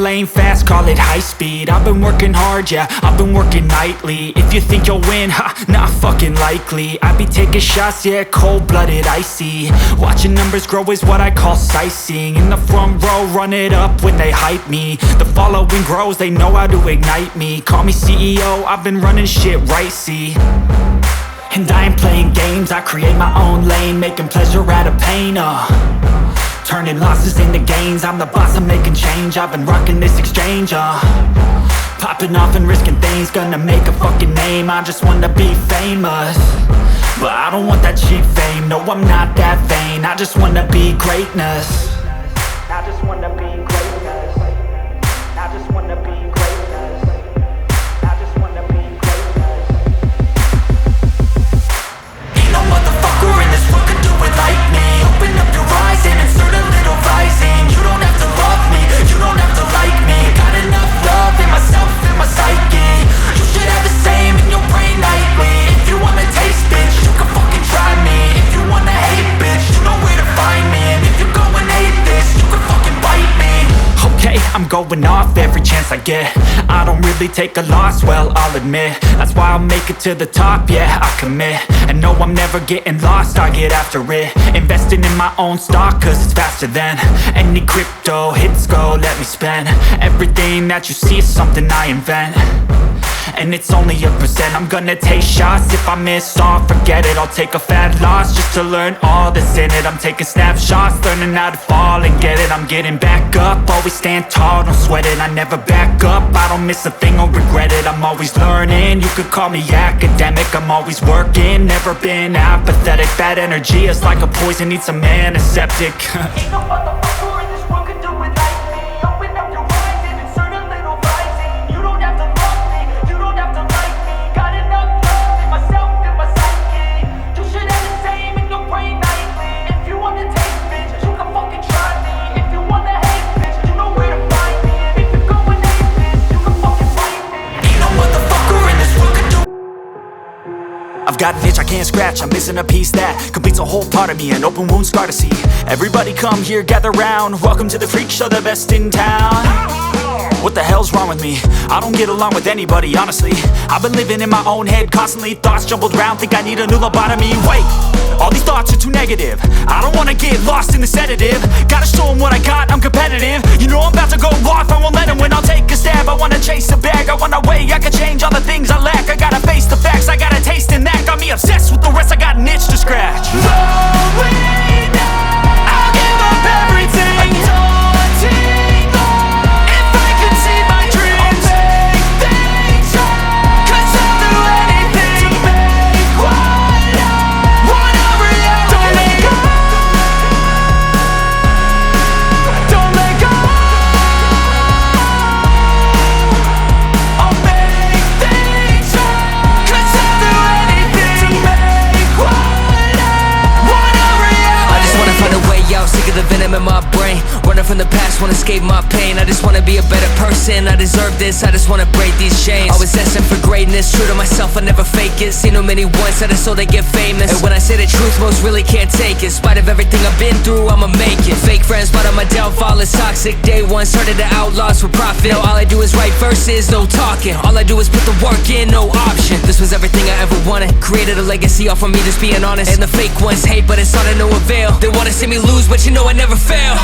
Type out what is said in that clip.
lane fast, call it high speed. I've been working hard, yeah, I've been working nightly. If you think you'll win, ha, not fucking likely. I be taking shots, yeah, cold-blooded, icy. Watching numbers grow is what I call sightseeing. In the front row, run it up when they hype me. The following grows, they know how to ignite me. Call me CEO, I've been running shit right, see. And I ain't playing games, I create my own lane, making pleasure out of pain, turning losses into gains. I'm the boss, I'm making change. I've been rocking this exchange, popping off and risking things. Gonna make a fucking name, I just wanna be famous. But I don't want that cheap fame, no I'm not that vain. I just wanna be greatness. I just wanna be greatness. I just wanna be greatness. I just wanna be greatness. Ain't no motherfucker in this world could do it like me. Open up your eyes and insert a little rising. You don't have to love me, you don't have to like me. Got enough love in myself, in my psyche. You should have the same in your brain nightly. If you wanna taste, bitch, you can fucking try me. If you wanna hate, bitch, you know where to find me. And if you go and hate this, you can fucking bite me. Okay, I'm going off every chance I get. I don't really take a loss, well, I'll admit. That's why I'll make it to the top, yeah, I commit. And no, I'm never getting lost, I get after it. Investing in my own stock, cause it's faster than any crypto hits go, let me spend. Everything that you see is something I invent. And it's only a percent. I'm gonna take shots. If I miss all, forget it. I'll take a fat loss just to learn all that's in it. I'm taking snapshots, learning how to fall and get it. I'm getting back up, always stand tall, don't sweat it. I never back up, I don't miss a thing or regret it. I'm always learning, you could call me academic. I'm always working, never been apathetic. Bad energy is like a poison, needs some antiseptic. Ain't no motherfucker in this world could do it like me. Open up your eyes and insert a little rising. You don't have to love me, you don't have to like me. Got enough love in myself, in my psyche. You should have the same in your brain nightly. If you wanna taste, bitch, you can fucking try me. If you wanna hate, bitch, you know where to find me. And if you go and hate this, you can fucking fight me. Ain't no motherfucker in this world could do. I've got an itch I can't scratch, I'm missing a piece that completes a whole part of me, an open wound scar to see. Everybody come here, gather round. Welcome to the freak show, the best in town. What the hell's wrong with me? I don't get along with anybody, honestly. I've been living in my own head constantly. Thoughts jumbled around, think I need a new lobotomy. Wait, all these thoughts are too negative. I don't wanna get lost in the sedative. Gotta show them what I got, I'm competitive. You know I'm about to go off, I won't let them win. I'll take a stab, I wanna chase a bag. I wanna weigh, I can change all the things I lack. I gotta face the facts, I got a taste in that. Got me obsessed with the rest, I got an itch to scratch. Slowing down, I'll give up everything. Daunting thought, if I could see my dreams, I'll make things right. 'Cause I'll do anything to make what I want a reality. Don't let go, don't let go. I'll make things right. 'Cause I'll do anything to make what I want a reality. I just wanna find a way out, sick of the venom in my brain. Running from the past, wanna escape my pain. I just wanna be a better person, I deserve this. I just wanna break these chains. Always asking for greatness, true to myself, I never fake it. Seen too many once, I just so they get famous. And when I say the truth, most really can't take it. In spite of everything I've been through, I'ma make it. Fake friends, but on my downfall is toxic. Day one, started the outlaws for profit. Now all I do is write verses, no talking. All I do is put the work in, no option. This was everything I ever wanted. Created a legacy off of me, just being honest. And the fake ones hate, but it's all to no avail. They wanna see me lose, but you know I never fail.